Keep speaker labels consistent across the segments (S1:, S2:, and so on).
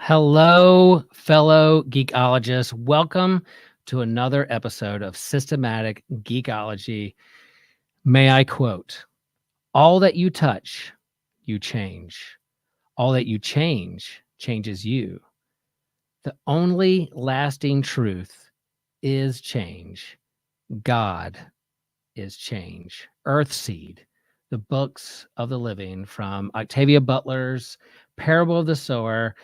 S1: Hello, fellow geekologists. Welcome to another episode of Systematic Geekology. May I quote, all that you touch, you change. All that you change, changes you. The only lasting truth is change. God is change. Earthseed, the books of the living from Octavia Butler's Parable of the Sower.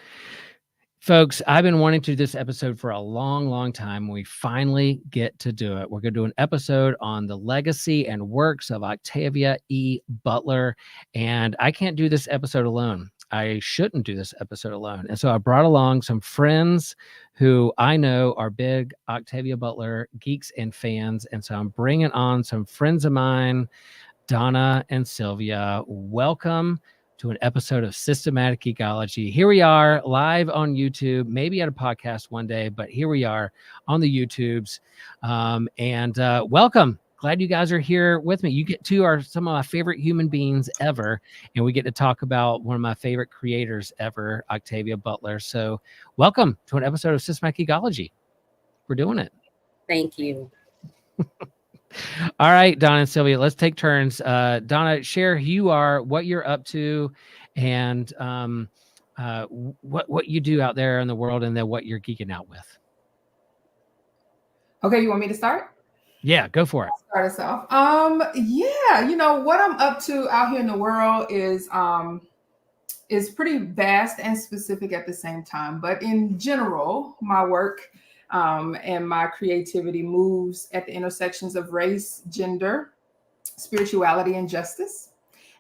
S1: Folks, I've been wanting to do this episode for a long time. We finally get to do it. We're going to do an episode on the legacy and works of Octavia E. Butler. And I can't do this episode alone. I shouldn't do this episode alone. And so I brought along some friends who I know are big Octavia Butler geeks and fans. And so I'm bringing on some friends of mine, Donna and Sylvia. Welcome to an episode of Systematic Geekology. Here we are live on YouTube, maybe at a podcast one day, but here we are on the YouTubes. Welcome. Glad you guys are here with me. You get to are some of my favorite human beings ever, and we get to talk about one of my favorite creators ever, Octavia Butler. So welcome to an episode of Systematic Geekology. We're doing it.
S2: Thank you.
S1: All right, Donna and Sylvia, let's take turns. Donna, share who you are, what you're up to, and what you do out there in the world, and then what you're geeking out with.
S3: Okay, you want me to start?
S1: Yeah, go for it.
S3: I'll start us off. What I'm up to out here in the world is pretty vast and specific at the same time. But in general, my work and my creativity moves at the intersections of race, gender, spirituality, and justice.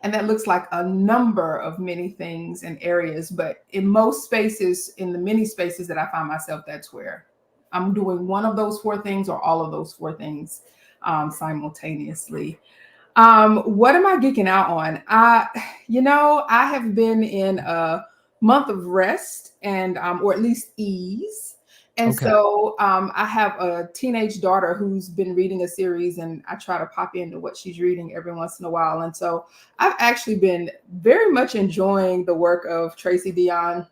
S3: And that looks like a number of many things and areas. But in most spaces, in the many spaces that I find myself, that's where I'm doing one of those four things or all of those four things simultaneously. What am I geeking out on? I have been in a month of rest and or at least ease. And so I have a teenage daughter who's been reading a series, and I try to pop into what she's reading every once in a while. And so I've actually been very much enjoying the work of Tracy Deonn,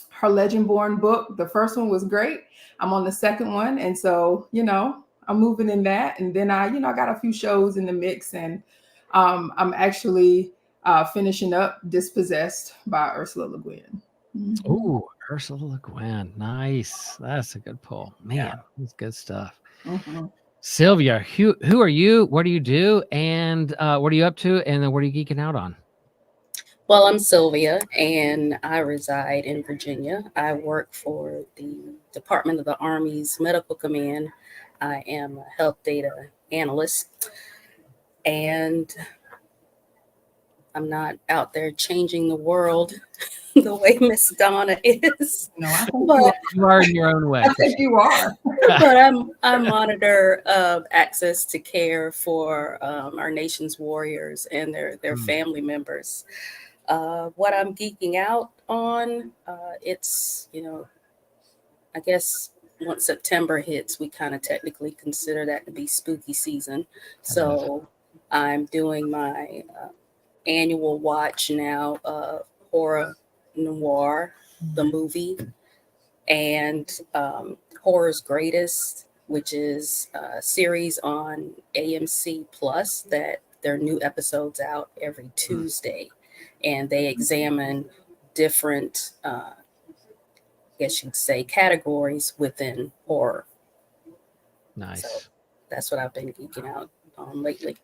S3: her Legend-Born book. The first one was great. I'm on the second one. And so, I'm moving in that. And then I got a few shows in the mix, and I'm actually finishing up Dispossessed by Ursula Le Guin.
S1: Mm-hmm. Ooh, Ursula Le Guin. Nice. That's a good pull. Man, that's good stuff. Mm-hmm. Sylvia, who are you? What do you do? And what are you up to? And then what are you geeking out on?
S2: Well, I'm Sylvia, and I reside in Virginia. I work for the Department of the Army's Medical Command. I am a health data analyst, and I'm not out there changing the world the way Miss Donna is.
S3: No, I think
S2: but
S1: you are in your own way.
S3: I think you are.
S2: But I monitor access to care for our nation's warriors and their family members. What I'm geeking out on, it's, I guess once September hits, we kind of technically consider that to be spooky season. So I'm doing my annual watch now of Horror Noir, the movie, and Horror's Greatest, which is a series on AMC Plus that there are new episodes out every Tuesday. And they examine different, I guess you'd say, categories within horror.
S1: Nice.
S2: So that's what I've been geeking out on lately.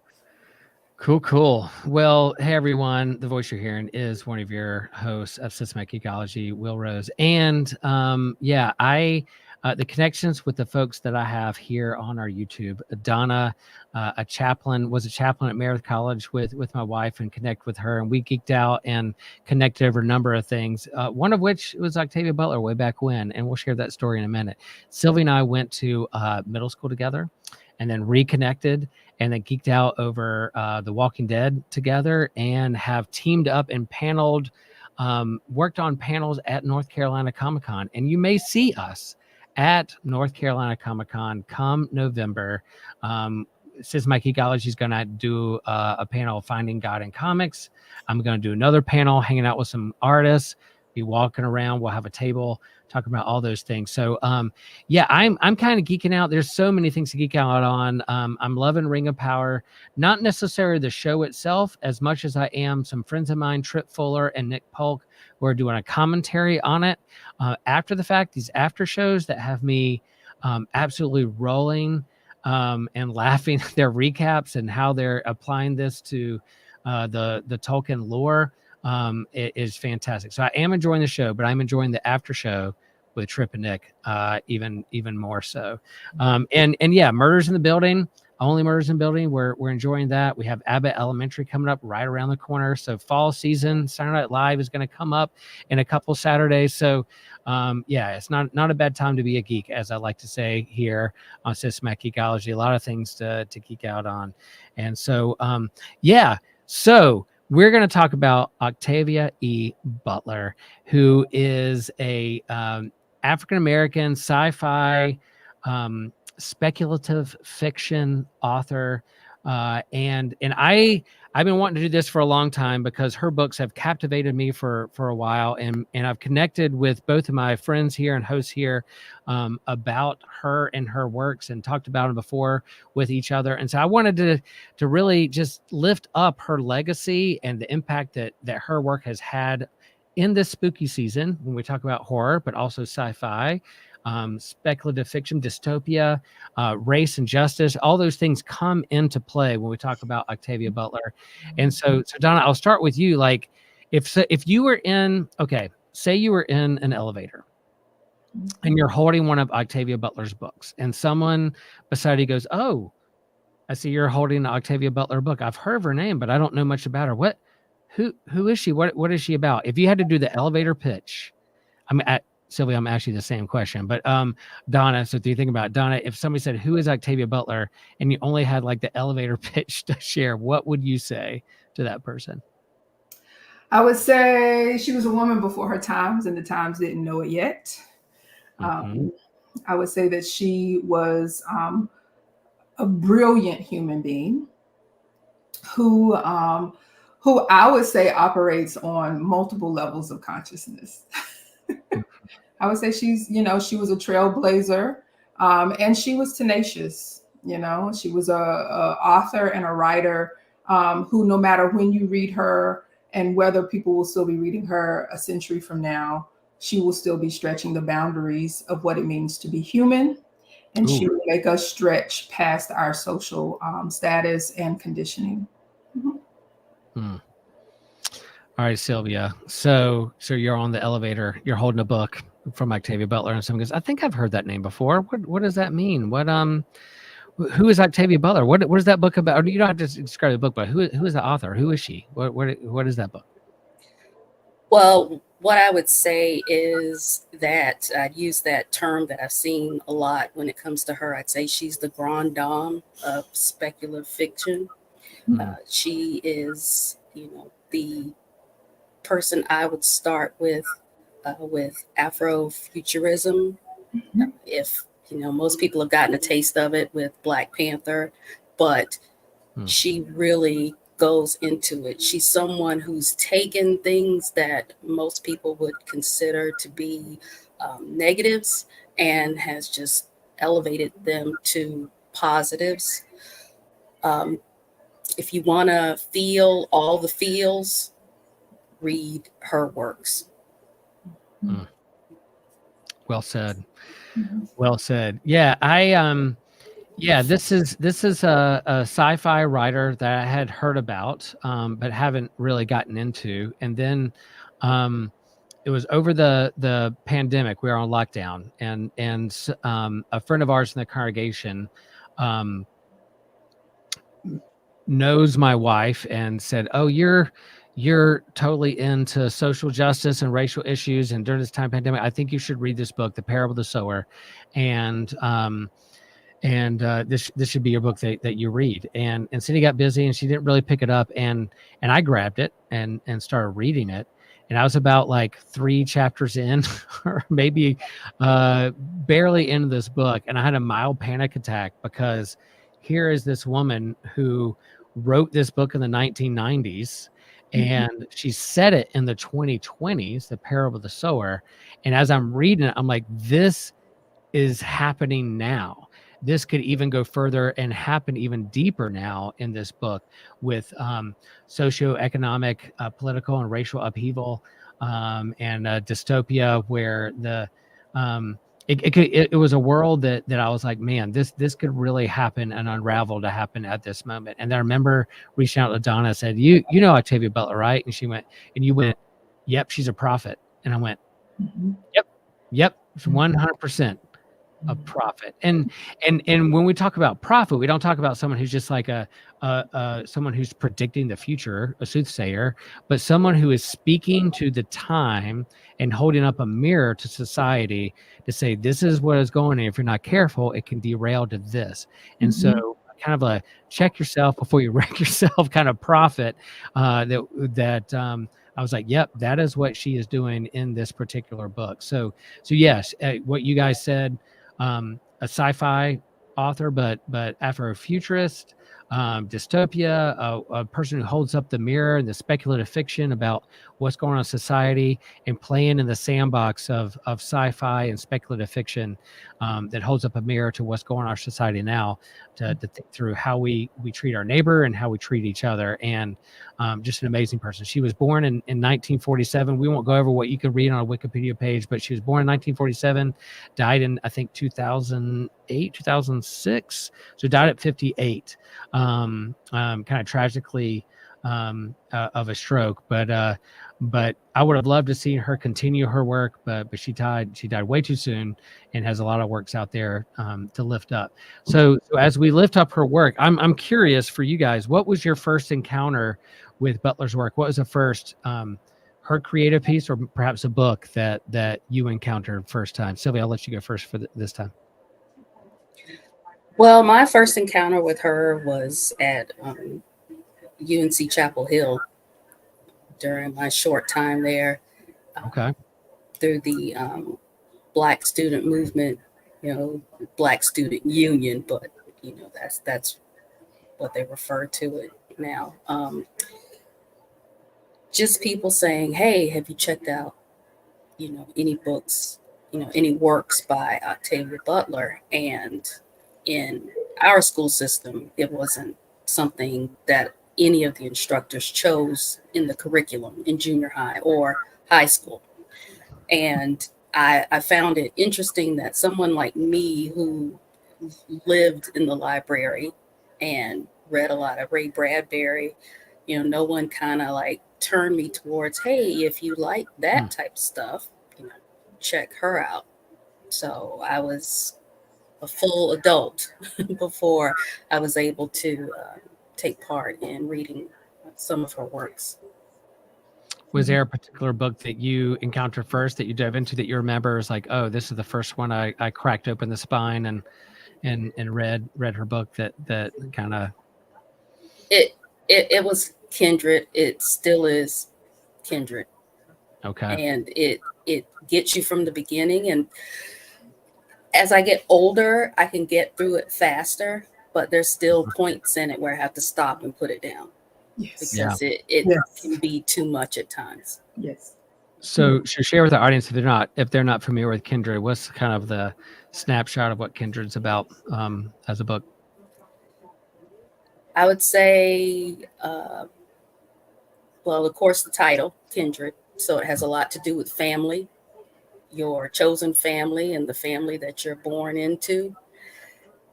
S1: Cool. Well, hey, everyone. The voice you're hearing is one of your hosts of Systematic Geekology, Will Rose. And the connections with the folks that I have here on our YouTube. Donna, was a chaplain at Meredith College with my wife, and connect with her. And we geeked out and connected over a number of things, one of which was Octavia Butler way back when. And we'll share that story in a minute. Sylvia and I went to middle school together, and then reconnected, and then geeked out over The Walking Dead together, and have teamed up and paneled, worked on panels at North Carolina Comic-Con. And you may see us at North Carolina Comic-Con come November. Systematic Geekology is going to do a panel, Finding God in Comics. I'm going to do another panel, hanging out with some artists. be walking around. We'll have a table talking about all those things. So yeah, I'm kind of geeking out. There's so many things to geek out on. I'm loving Ring of Power, not necessarily the show itself as much as I am some friends of mine, Trip Fuller and Nick Polk, who are doing a commentary on it after the fact, these after shows that have me absolutely rolling and laughing at their recaps and how they're applying this to the Tolkien lore. It is fantastic. So I am enjoying the show, but I'm enjoying the after show with Trip and Nick even more so. And yeah, Murders in the Building, only Murders in the Building. We're enjoying that. We have Abbott Elementary coming up right around the corner. So fall season, Saturday Night Live is going to come up in a couple Saturdays. So yeah, it's not a bad time to be a geek, as I like to say here on Systematic Geekology. A lot of things to geek out on. And so yeah, so we're going to talk about Octavia E. Butler, who is a African-American sci-fi speculative fiction author. And I've been wanting to do this for a long time because her books have captivated me for a while. And I've connected with both of my friends here and hosts here about her and her works and talked about them before with each other. And so I wanted to really just lift up her legacy and the impact that her work has had in this spooky season when we talk about horror, but also sci-fi, speculative fiction, dystopia, race and justice. All those things come into play when we talk about Octavia Butler. And so Donna, I'll start with you. Like if you were in, okay, say you were in an elevator and you're holding one of Octavia Butler's books and someone beside you goes, "Oh, I see you're holding an Octavia Butler book. I've heard of her name, but I don't know much about her. Who is she? What is she about?" If you had to do the elevator pitch, Sylvia, I'm asking you the same question, but Donna, so if you think about it, Donna, if somebody said, "Who is Octavia Butler?" and you only had like the elevator pitch to share, what would you say to that person?
S3: I would say she was a woman before her times, and the times didn't know it yet. I would say that she was a brilliant human being who I would say operates on multiple levels of consciousness. I would say she was a trailblazer, and she was tenacious. She was a author and a writer who, no matter when you read her and whether people will still be reading her a century from now, she will still be stretching the boundaries of what it means to be human. And she will make us stretch past our social status and conditioning.
S1: All right, Sylvia. So you're on the elevator, you're holding a book from Octavia Butler, and someone goes, "I think I've heard that name before. What does that mean? Who is Octavia Butler? What is that book about?" Or you don't have to describe the book, but who is the author? Who is she? What is that book?
S2: Well, what I would say is that I'd use that term that I've seen a lot when it comes to her. I'd say she's the grande dame of speculative fiction. She is, the person I would start with Afro-Futurism. If most people have gotten a taste of it with Black Panther, but she really goes into it. She's someone who's taken things that most people would consider to be negatives and has just elevated them to positives. If you want to feel all the feels, read her works.
S1: Well said. Well said. Yeah, this is a sci-fi writer that I had heard about, but haven't really gotten into. And then it was over the pandemic. We were on lockdown, and a friend of ours in the congregation knows my wife and said, "Oh, you're totally into social justice and racial issues, and during this time pandemic, I think you should read this book, The Parable of the Sower, and this should be your book that you read." And Cindy got busy and she didn't really pick it up, and I grabbed it and started reading it. And I was about like 3 chapters in, or maybe barely into this book, and I had a mild panic attack because here is this woman who wrote this book in the 1990s And she said it in the 2020s, the parable of the sower. And as I'm reading it, I'm like, this is happening now. This could even go further and happen even deeper now in this book with socioeconomic, political, and racial upheaval, and dystopia, where it was a world that I was like, man, this could really happen and unravel to happen at this moment. And then I remember reaching out to Donna and said, you know Octavia Butler, right? And she went, and you went, yep, she's a prophet. And I went, yep, 100%. A prophet. And when we talk about prophet, we don't talk about someone who's just like someone who's predicting the future, a soothsayer, but someone who is speaking to the time and holding up a mirror to society to say, this is what is going on. If you're not careful, it can derail to this. And so kind of a check yourself before you wreck yourself kind of prophet, that I was like, yep, that is what she is doing in this particular book. So yes, what you guys said, a sci-fi author, but Afro-Futurist, dystopia, a person who holds up the mirror and the speculative fiction about what's going on in society and playing in the sandbox of sci-fi and speculative fiction, that holds up a mirror to what's going on in our society now, to think through how we treat our neighbor and how we treat each other. And just an amazing person. She was born in 1947. We won't go over what you can read on a Wikipedia page, but she was born in 1947, died in, I think, 2008, 2006. So died at 58, kind of tragically, of a stroke. But I would have loved to see her continue her work, but she died way too soon, and has a lot of works out there to lift up. So as we lift up her work, I'm curious for you guys, what was your first encounter with Butler's work? What was the first her creative piece, or perhaps a book that you encountered first time? Sylvia, I'll let you go first for this time.
S2: Well, my first encounter with her was at UNC Chapel Hill during my short time there.
S1: Okay.
S2: Through the Black student movement, Black student union, but that's what they refer to it now. Just people saying, hey, have you checked out, any books, any works by Octavia Butler? And in our school system, it wasn't something that any of the instructors chose in the curriculum in junior high or high school. And I found it interesting that someone like me, who lived in the library and read a lot of Ray Bradbury, no one kind of like turned me towards, hey, if you like that type of stuff, check her out. So I was a full adult before I was able to take part in reading some of her works.
S1: Was there a particular book that you encountered first, that you dove into, that you remember is like, oh, this is the first one I cracked open the spine and read her book, that kind of...
S2: It was Kindred. It still is Kindred.
S1: Okay.
S2: And it gets you from the beginning. And as I get older, I can get through it faster, but there's still points in it where I have to stop and put it down. Yes. Because it can be too much at times.
S3: Yes.
S1: So share with the audience, if they're not familiar with Kindred, what's kind of the snapshot of what Kindred's about as a book?
S2: I would say, well, of course, the title, Kindred. So it has a lot to do with family, your chosen family and the family that you're born into.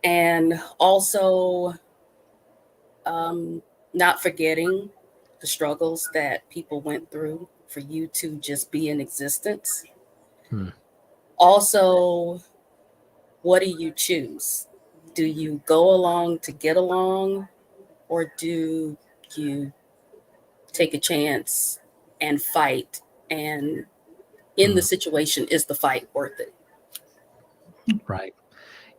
S2: And also not forgetting the struggles that people went through for you to just be in existence. Also, what do you choose? Do you go along to get along, or do you take a chance and fight? And in the situation, is the fight worth it?
S1: Right.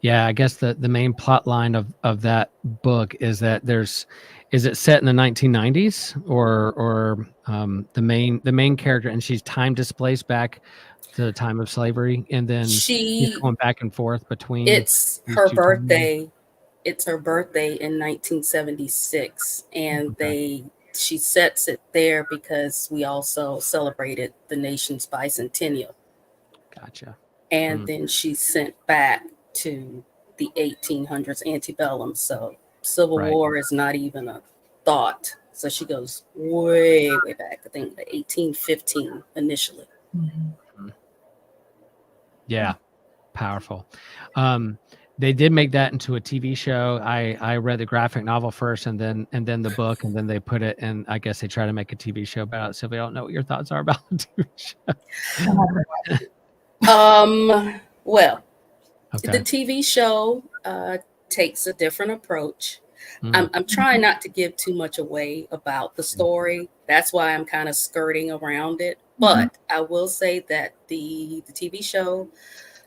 S1: Yeah, I guess the main plot line of that book is that is it set in the 1990s, or the main character, and she's time displaced back to the time of slavery, and then she's going back and forth between...
S2: It's her birthday. It's her birthday in 1976, and they she sets it there because we also celebrated the nation's bicentennial.
S1: Gotcha.
S2: And then she's sent back to the 1800s antebellum. So Civil War is not even a thought. So she goes way, way back. I think 1815 initially.
S1: Yeah, powerful. They did make that into a TV show. I read the graphic novel first, and then the book, and then they put it in. I guess they try to make a TV show about it. Sylvia, I don't know what your thoughts are about the TV show.
S2: Well, the TV show takes a different approach. I'm trying not to give too much away about the story. That's why I'm kind of skirting around it. But I will say that the TV show,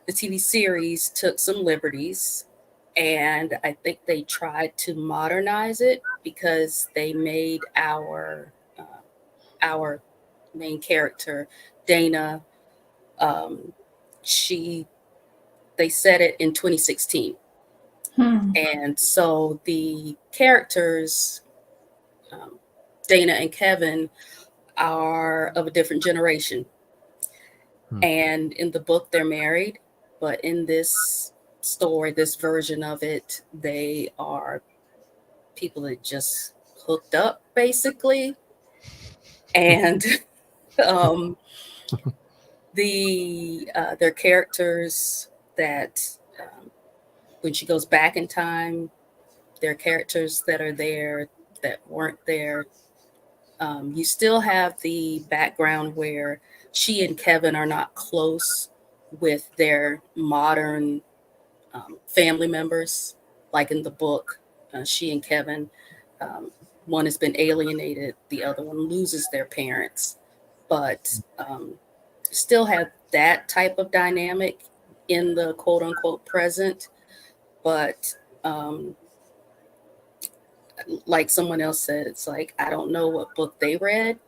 S2: the TV series took some liberties, and I think they tried to modernize it because they made our main character, Dana, they set it in 2016. And so the characters, Dana and Kevin, are of a different generation. And in the book, they're married. But in this story, this version of it, they are people that just hooked up, basically. And their characters that when she goes back in time, there are characters that are there that weren't there. You still have the background where she and Kevin are not close with their modern family members. Like in the book, she and Kevin, one has been alienated, the other one loses their parents, but still have that type of dynamic in the quote unquote present. But like someone else said, it's like, I don't know what book they read,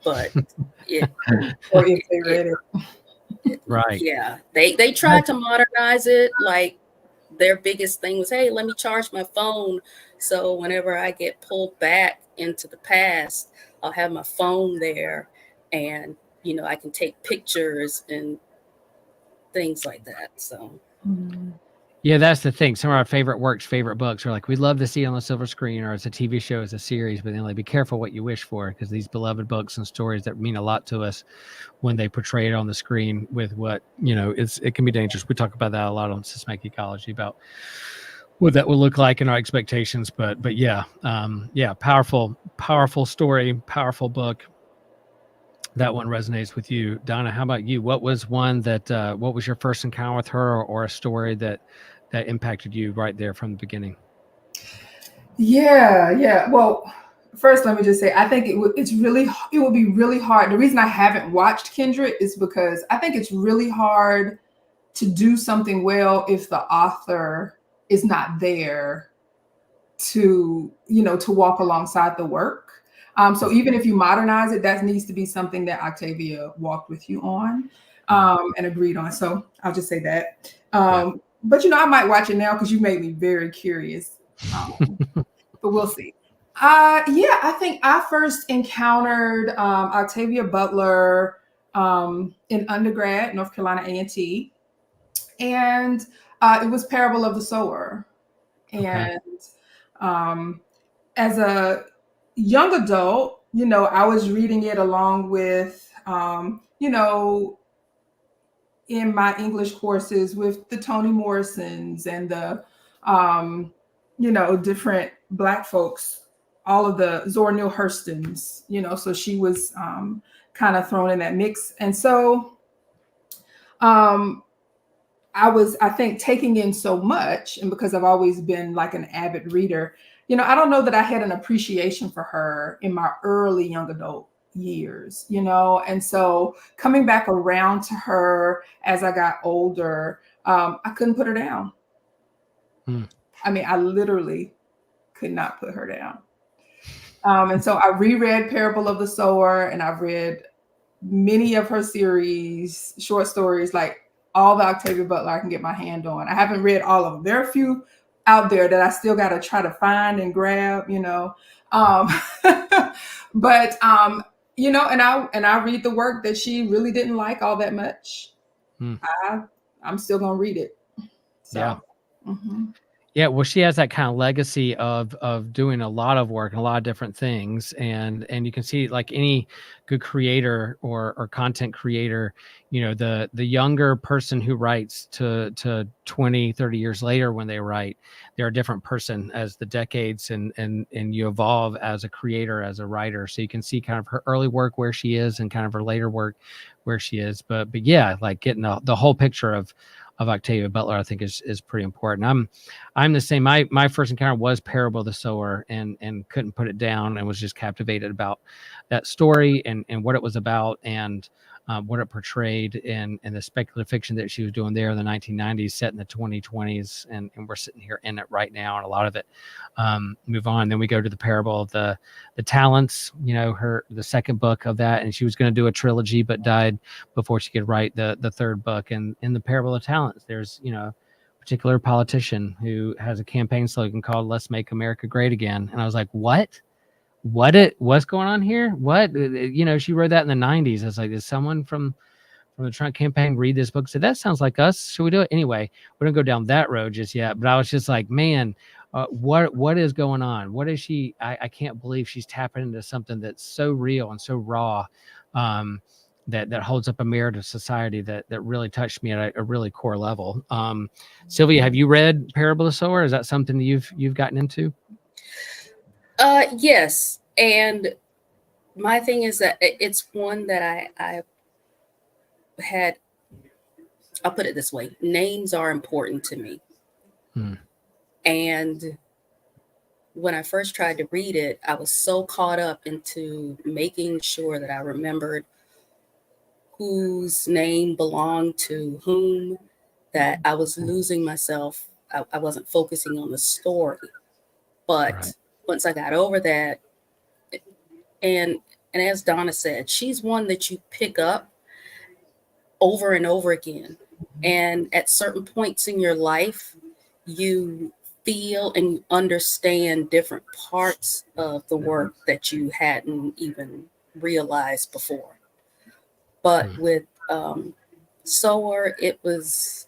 S2: but
S3: or if they read it.
S1: Right.
S2: Yeah, they tried to modernize it. Like their biggest thing was, hey, let me charge my phone. So whenever I get pulled back into the past, I'll have my phone there, and I can take pictures and things like that. So
S1: yeah, that's the thing. Some of our favorite books are like, we'd love to see it on the silver screen, or it's a TV show, as a series, but then like, be careful what you wish for, because these beloved books and stories that mean a lot to us, when they portray it on the screen with what, it can be dangerous. We talk about that a lot on Systematic Ecology, about what that will look like and our expectations. But yeah, powerful story, powerful book. That one resonates with you. Donna, how about you? What was one that, what was your first encounter with her, or a story that impacted you right there from the beginning?
S3: Yeah. Well, first, let me just say, I think it would be really hard. The reason I haven't watched Kindred is because I think it's really hard to do something well if the author is not there to walk alongside the work. So even if you modernize it, that needs to be something that Octavia walked with you on and agreed on. So I'll just say that. But I might watch it now because you made me very curious. But we'll see. I think I first encountered Octavia Butler in undergrad, North Carolina A&T, and it was Parable of the Sower. And as a young adult, I was reading it along with, in my English courses with the Toni Morrisons and the, different Black folks, all of the Zora Neale Hurstons, so she was kind of thrown in that mix. And so I was, I think, taking in so much, and because I've always been like an avid reader, I don't know that I had an appreciation for her in my early young adult years, and so coming back around to her as I got older, I couldn't put her down. I mean, I literally could not put her down. And so I reread Parable of the Sower, and I've read many of her series, short stories, like all the Octavia Butler I can get my hand on. I haven't read all of them. There are a few out there that I still got to try to find and grab, Um, but you know, and I read the work that she really didn't like all that much. I'm still gonna read it. So,
S1: Yeah.
S3: mhm.
S1: Yeah, well, she has that kind of legacy of doing a lot of work and a lot of different things, and you can see, like any good creator or content creator, you know, the younger person who writes to 20, 30 years later, when they write, they're a different person as the decades and you evolve as a creator, as a writer. So you can see kind of her early work where she is and kind of her later work where she is. But yeah, like getting the whole picture of Octavia Butler, I think is pretty important. I'm the same. My first encounter was Parable of the Sower, and couldn't put it down, and was just captivated about that story and what it was about, and what it portrayed, and the speculative fiction that she was doing there in the 1990s, set in the 2020s, and we're sitting here in it right now, and a lot of it move on. Then we go to the Parable of the Talents, you know, the second book of that, and she was going to do a trilogy, but died before she could write the third book. And in the Parable of Talents, there's, you know, particular politician who has a campaign slogan called "Let's Make America Great Again," and I was like, what's going on here? What, you know, she wrote that in the 90s. I was like, is someone from the Trump campaign read this book, said that sounds like us, should we do it? Anyway, we don't go down that road just yet, but I was just like, man, what is going on? What is she? I can't believe she's tapping into something that's so real and so raw, that holds up a mirror to society that really touched me at a really core level. Sylvia, have you read Parable of the Sower? Is that something that you've gotten into?
S2: Yes, and my thing is that it's one that I had. I'll put it this way: names are important to me, and when I first tried to read it, I was so caught up into making sure that I remembered whose name belonged to whom, that I was losing myself. I wasn't focusing on the story. But
S1: Right.
S2: once I got over that, and as Donna said, she's one that you pick up over and over again. And at certain points in your life, you feel and you understand different parts of the work that you hadn't even realized before. But with Sower, it was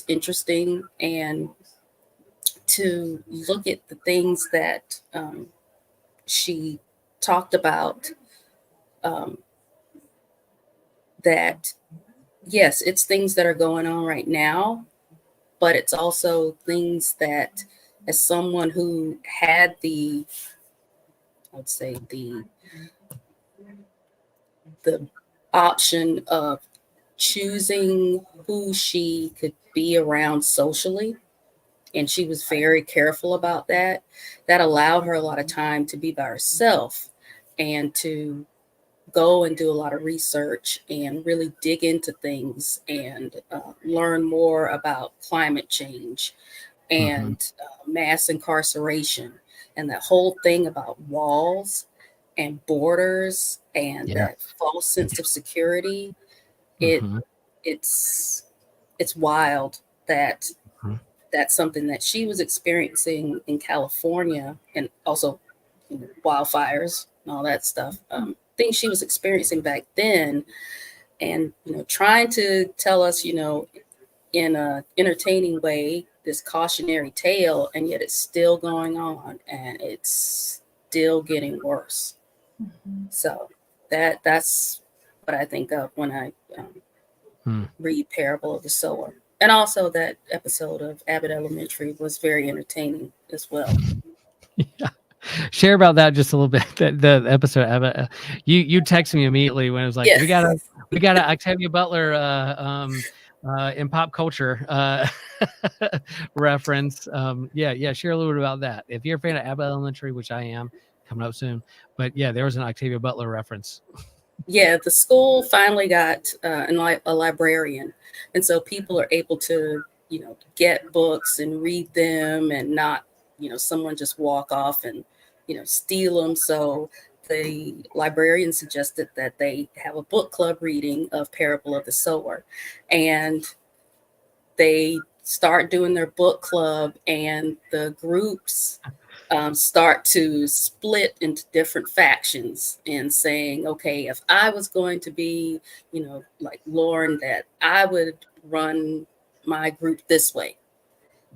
S2: interesting, and to look at the things that she talked about, that yes, it's things that are going on right now, but it's also things that, as someone who had I'd say the option of choosing who she could be around socially, and she was very careful about that. That allowed her a lot of time to be by herself and to go and do a lot of research and really dig into things and learn more about climate change and mass incarceration and that whole thing about walls and borders and
S1: Yeah.
S2: that false sense of security. It's wild that that's something that she was experiencing in California, and also, you know, wildfires and all that stuff. Things she was experiencing back then, and, you know, trying to tell us, you know, in a entertaining way, this cautionary tale, and yet it's still going on, and it's still getting worse. So that's what I think of when I read Parable of the Sower. And also that episode of Abbott Elementary was very entertaining as well.
S1: Yeah. Share about that just a little bit. The episode of you texted me immediately when it was like,
S2: Yes.
S1: we got a Octavia Butler in pop culture reference. Yeah, share a little bit about that. If you're a fan of Abbott Elementary, which I am, coming up soon. But yeah, there was an Octavia Butler reference.
S2: Yeah, the school finally got a librarian, and so people are able to, you know, get books and read them, and not, you know, someone just walk off and, you know, steal them. So the librarian suggested that they have a book club reading of Parable of the Sower, and they start doing their book club, and the groups start to split into different factions and saying, okay, if I was going to be, like Lauren, that I would run my group this way.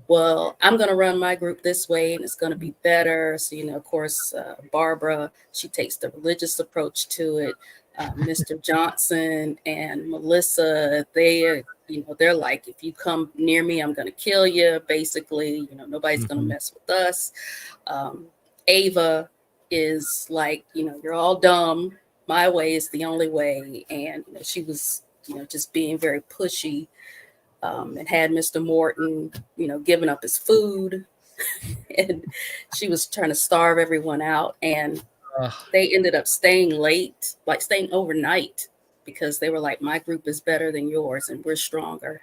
S2: Well, I'm going to run my group this way and it's going to be better. So, of course, Barbara, she takes the religious approach to it. Mr. Johnson and Melissa, they're like, if you come near me, I'm going to kill you. Basically, nobody's going to mess with us. Ava is like, you're all dumb. My way is the only way. And she was, just being very pushy. And had Mr. Morton, giving up his food, and she was trying to starve everyone out. And they ended up staying late, like staying overnight, because they were like, my group is better than yours and we're stronger.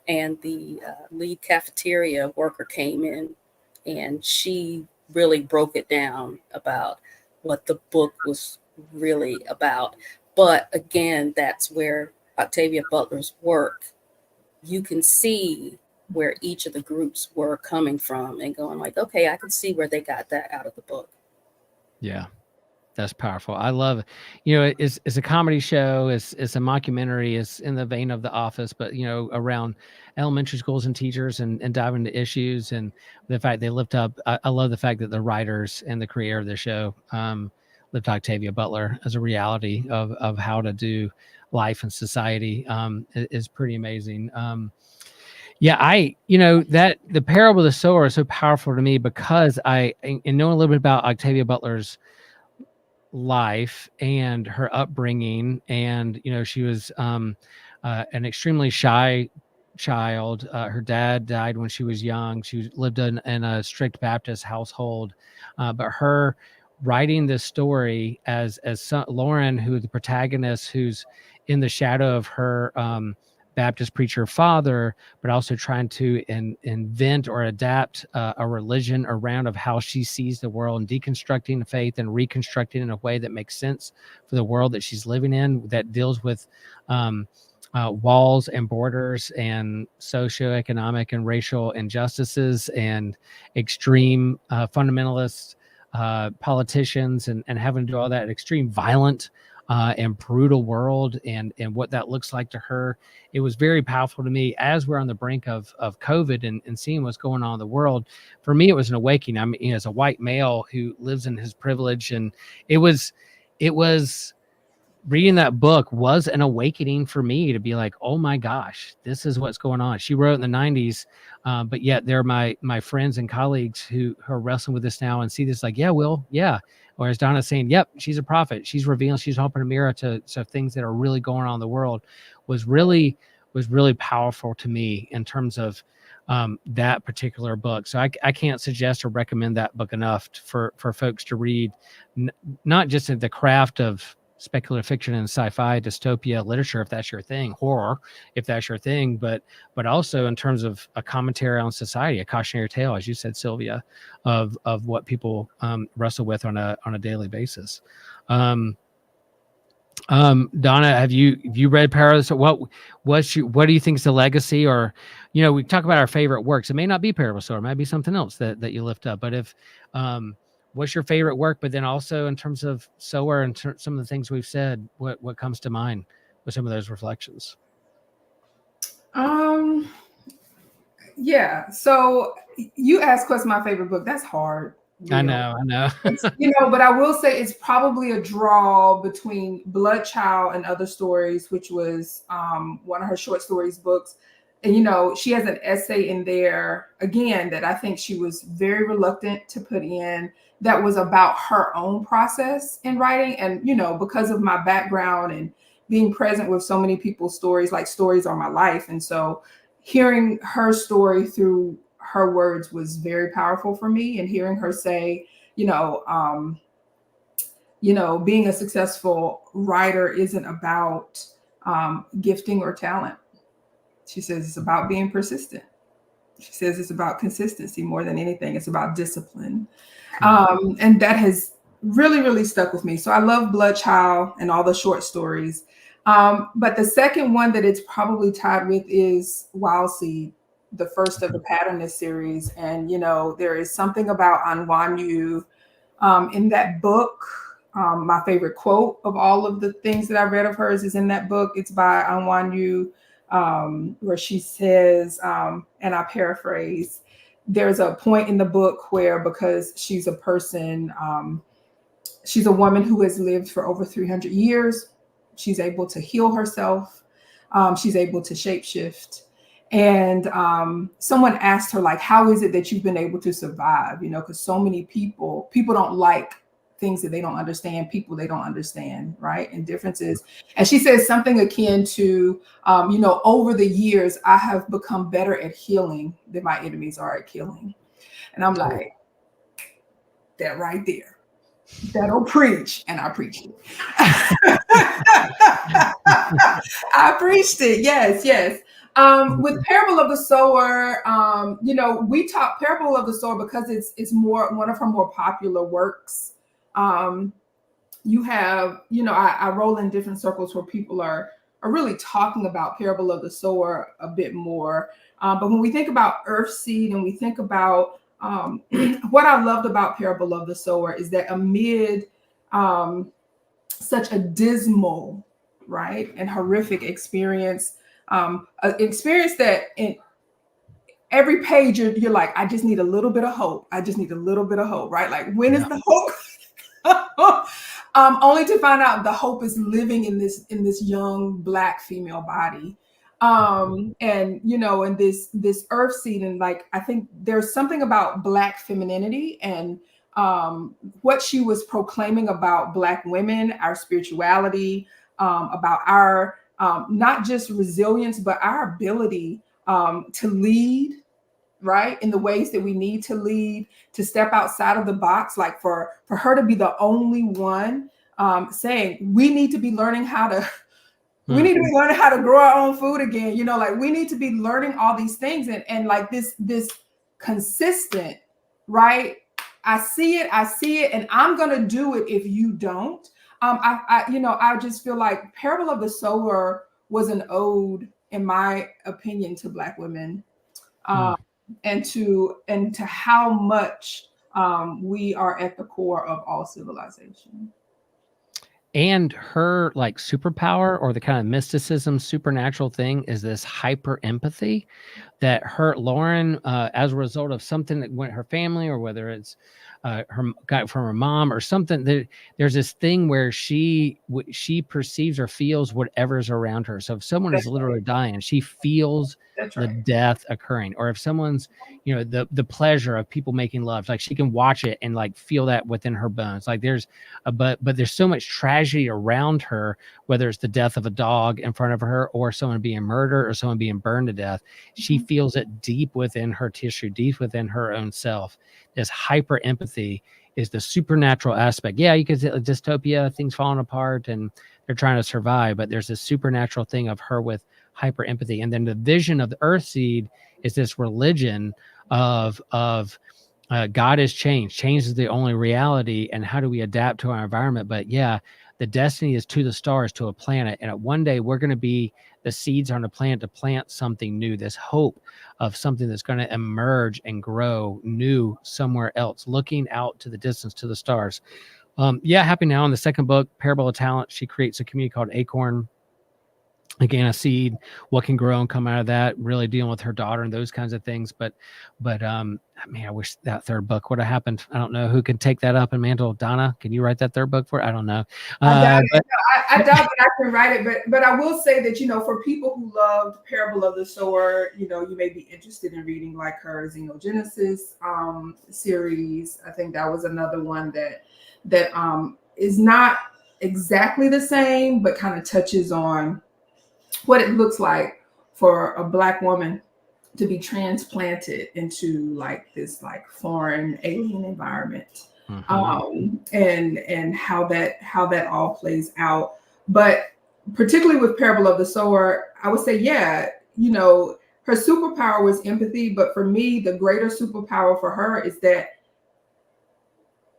S2: And the lead cafeteria worker came in and she really broke it down about what the book was really about. But again, that's where Octavia Butler's work, you can see where each of the groups were coming from and going like, okay, I can see where they got that out of the book.
S1: Yeah, that's powerful. I love it. It's a comedy show. It's a mockumentary. It's in the vein of The Office, but, around elementary schools and teachers and diving into issues and the fact they lift up. I love the fact that the writers and the creator of the show lift Octavia Butler as a reality of how to do life and society is pretty amazing. That the parable of the sower is so powerful to me because in knowing a little bit about Octavia Butler's life and her upbringing, and she was an extremely shy child. Her dad died when she was young. She lived in a strict Baptist household, but her writing this story as Lauren, who the protagonist, who's in the shadow of her Baptist preacher father, but also trying to invent or adapt a religion around of how she sees the world, and deconstructing the faith and reconstructing in a way that makes sense for the world that she's living in, that deals with walls and borders and socioeconomic and racial injustices and extreme fundamentalist politicians and having to do all that extreme violent and brutal world and what that looks like to her. It was very powerful to me as we're on the brink of COVID and seeing what's going on in the world. For me, it was an awakening. I mean, as a white male who lives in his privilege, and it was reading that book was an awakening for me to be like, oh my gosh, this is what's going on. She wrote in the 90s, but yet they're my friends and colleagues who are wrestling with this now and see this like, yeah, Will, yeah. Or as Donna's saying, yep, she's a prophet. She's revealing, she's holding a mirror to things that are really going on in the world was really powerful to me in terms of that particular book. So I can't suggest or recommend that book enough for folks to read, not just in the craft of speculative fiction and sci-fi dystopia literature, if that's your thing, horror, if that's your thing, but also in terms of a commentary on society, a cautionary tale, as you said, Sylvia, of what people wrestle with on a daily basis. Donna, have you read Parallels? What do you think is the legacy? Or, we talk about our favorite works. It may not be Parallels, or it might be something else that you lift up. But if what's your favorite work? But then also in terms of Sower and some of the things we've said, what comes to mind with some of those reflections?
S3: Yeah. So you asked what's my favorite book. That's hard.
S1: I know.
S3: But I will say it's probably a draw between Blood Child and Other Stories, which was one of her short stories books. And, she has an essay in there, again, that I think she was very reluctant to put in, that was about her own process in writing. And, because of my background and being present with so many people's stories, like stories are my life. And so hearing her story through her words was very powerful for me. And hearing her say, being a successful writer isn't about gifting or talent. She says it's about being persistent. She says it's about consistency more than anything. It's about discipline. And that has really, really stuck with me. So I love Blood Child and all the short stories. But the second one that it's probably tied with is Wild Seed the first of the Patternist series. And, there is something about Anwanyu in that book. My favorite quote of all of the things that I read of hers is in that book. It's by Anwanyu, where she says, and I paraphrase, there's a point in the book where, because she's a person, she's a woman who has lived for over 300 years. She's able to heal herself. She's able to shapeshift. And someone asked her, like, how is it that you've been able to survive? Because so many people don't like things that they don't understand, people they don't understand, right? And differences. And she says something akin to, over the years, I have become better at healing than my enemies are at killing. And I'm like, that right there. That'll preach. And I preached it. I preached it. Yes. With Parable of the Sower, we talk Parable of the Sower because it's more one of her more popular works. You have, I roll in different circles where people are really talking about Parable of the Sower a bit more. But when we think about Earthseed and we think about what I loved about Parable of the Sower is that amid such a dismal, right, and horrific experience, an experience that in every page you're like, I just need a little bit of hope. I just need a little bit of hope, right? Like, when is the hope? Only to find out the hope is living in this young Black female body. And and this earth seed, and like, I think there's something about Black femininity and what she was proclaiming about Black women, our spirituality, about our not just resilience, but our ability to lead, right, in the ways that we need to lead, to step outside of the box, like for her to be the only one saying we need to be learning how to we need to be learning how to grow our own food again, like we need to be learning all these things, and like this consistent, right, I see it and I'm gonna do it if you don't. I just feel like Parable of the Sower was an ode, in my opinion, to Black women. And to how much we are at the core of all civilization.
S1: And her like superpower, or the kind of mysticism, supernatural thing, is this hyper empathy that Lauren, as a result of something that went her family, or whether it's her got from her mom or something, there's this thing where she perceives or feels whatever's around her. So if someone is literally dying, she feels the death occurring. Or if someone's, the pleasure of people making love, like she can watch it and like feel that within her bones. Like there's but there's so much tragedy around her, whether it's the death of a dog in front of her, or someone being murdered, or someone being burned to death. She feels it deep within her tissue, deep within her own self. This hyper empathy is the supernatural aspect. Yeah, you could say dystopia, things falling apart and they're trying to survive, but there's this supernatural thing of her with hyper empathy. And then the vision of the Earthseed is this religion of God has changed. Change is the only reality, and how do we adapt to our environment? But yeah, the destiny is to the stars, to a planet, and one day we're going to be the seeds on the planet to plant something new, this hope of something that's going to emerge and grow new somewhere else, looking out to the distance, to the stars. Happy Now, in the second book, Parable of Talent, she creates a community called Acorn. Again, a seed, what can grow and come out of that, really dealing with her daughter and those kinds of things. But man, I wish that third book would have happened. I don't know who can take that up and mantle. Donna, can you write that third book for it? I don't know.
S3: I doubt that I can write it, but I will say that, for people who loved Parable of the Sower, you may be interested in reading like her Xenogenesis series. I think that was another one that is not exactly the same, but kind of touches on what it looks like for a Black woman to be transplanted into like this like foreign alien environment, and how that all plays out. But particularly with Parable of the Sower, I would say, her superpower was empathy. But for me, the greater superpower for her is that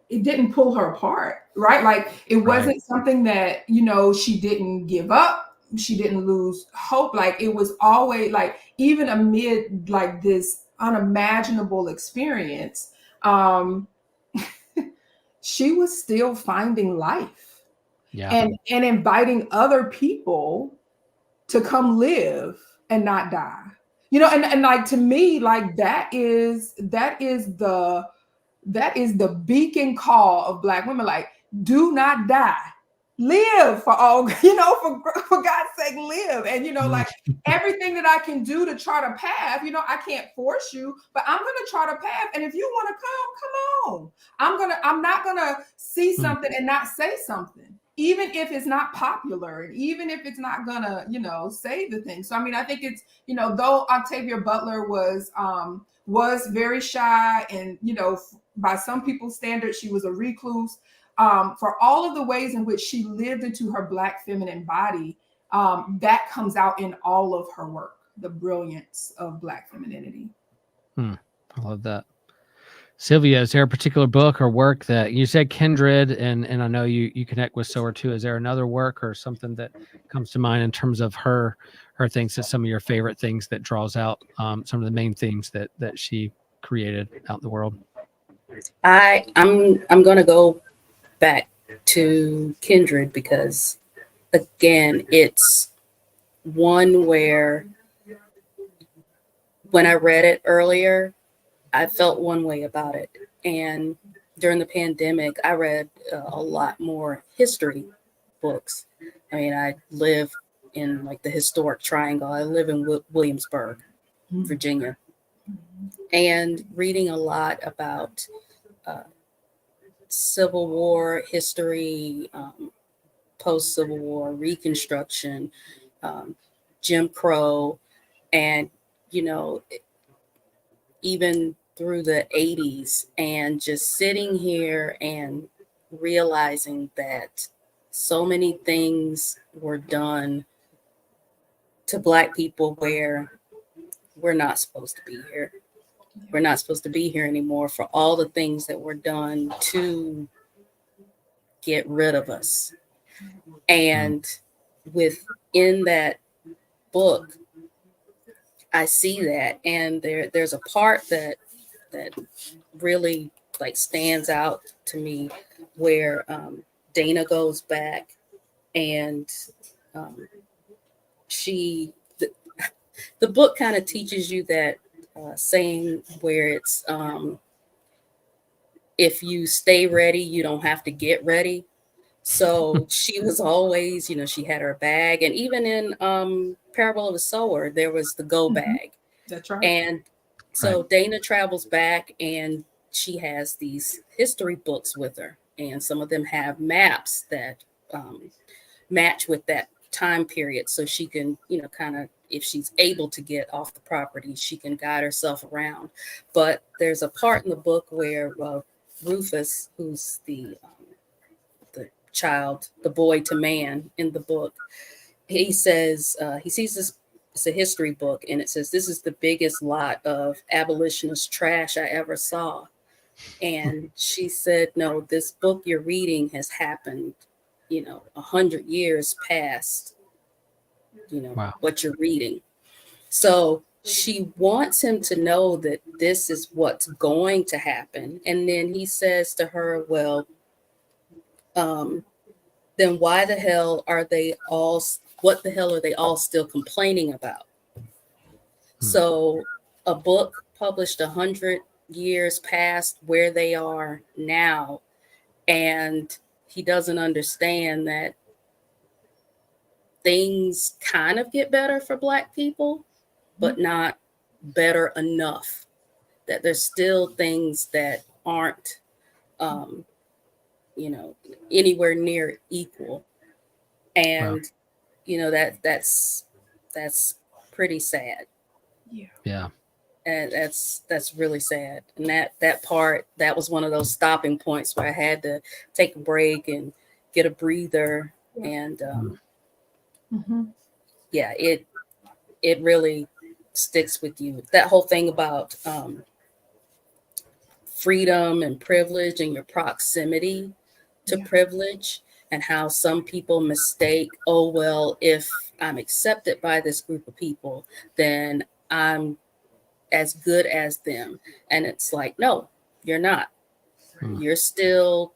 S3: it didn't pull her apart, right? Like it wasn't something that, she didn't give up. she didn't lose hope. Like it was always like, even amid like this unimaginable experience, she was still finding life, and inviting other people to come live and not die. And like, to me, like that is the beacon call of Black women. Like, do not die, live, for all, for God's sake, live. And like, everything that I can do to chart a path, I can't force you, but I'm gonna chart a path. And if you want to come on. I'm not gonna see something and not say something, even if it's not popular, and even if it's not gonna, save the thing. So I mean, I think it's, though Octavia Butler was very shy, and by some people's standards, she was a recluse, for all of the ways in which she lived into her Black feminine body, that comes out in all of her work, the brilliance of Black femininity.
S1: I love that. Sylvia, is there a particular book or work that you said Kindred, and I know you connect with Sower too? Is there another work or something that comes to mind in terms of her things, that some of your favorite things that draws out some of the main themes that she created out in the world?
S2: I'm going to go back to Kindred, because again, it's one where when I read it earlier, I felt one way about it. And during the pandemic, I read a lot more history books. I mean, I live in like the historic triangle. I live in Williamsburg, Virginia, and reading a lot about Civil War history, post-Civil War, Reconstruction, Jim Crow, and, even through the 80s, and just sitting here and realizing that so many things were done to Black people where we're not supposed to be here. We're not supposed to be here anymore, for all the things that were done to get rid of us. And within that book, I see that, and there's a part that really like stands out to me, where Dana goes back, and the book kind of teaches you that saying where it's if you stay ready, you don't have to get ready. So she was always, she had her bag, and even in Parable of the Sower, there was the go bag.
S3: That's right.
S2: And so Dana travels back, and she has these history books with her, and some of them have maps that match with that time period, so she can, kind of, if she's able to get off the property, she can guide herself around. But there's a part in the book where Rufus, who's the child, the boy to man in the book, he says, he sees this, it's a history book, and it says, "This is the biggest lot of abolitionist trash I ever saw." And she said, "No, this book you're reading has happened, 100 years past, what you're reading." So she wants him to know that this is what's going to happen. And then he says to her, "Well, then why the hell are they all, what the hell are they all still complaining about?" So a book published 100 years past where they are now, and he doesn't understand that things kind of get better for Black people, but not better enough, that there's still things that aren't anywhere near equal. And that's pretty sad.
S1: Yeah.
S2: And that's really sad. And that part, that was one of those stopping points where I had to take a break and get a breather. And it really sticks with you. That whole thing about freedom and privilege, and your proximity to privilege. and how some people mistake, oh, well, if I'm accepted by this group of people, then I'm as good as them. And it's like, no, you're not. You're still,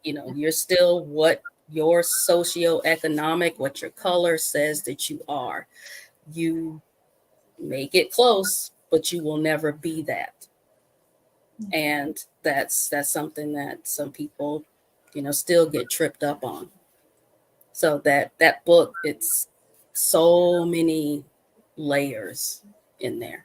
S2: you're still what your socioeconomic, what your color says that you are. You may get close, but you will never be that. And that's something that some people, still get tripped up on. So that book, it's so many layers in there.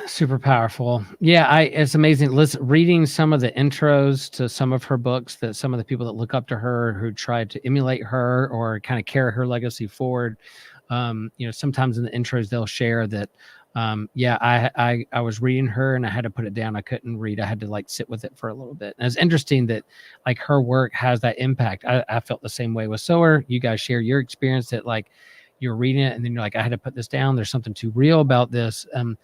S1: Super powerful. Yeah, it's amazing. Reading some of the intros to some of her books, that some of the people that look up to her, who tried to emulate her or kind of carry her legacy forward. Sometimes in the intros they'll share that, I was reading her and I had to put it down. I couldn't read. I had to like sit with it for a little bit. And it's interesting that like her work has that impact. I felt the same way with Sower. You guys share your experience that like you're reading it and then you're like, I had to put this down. There's something too real about this. And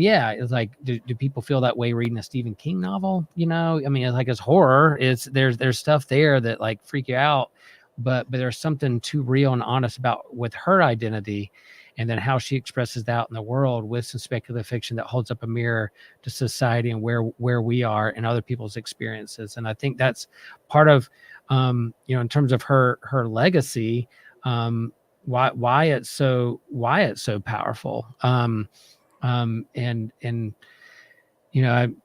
S1: yeah, it's like, do people feel that way reading a Stephen King novel? I mean, it's like, it's horror. There's stuff there that like freak you out, but there's something too real and honest about with her identity, and then how she expresses that out in the world with some speculative fiction that holds up a mirror to society and where we are and other people's experiences. And I think that's part of, in terms of her legacy, why it's so powerful.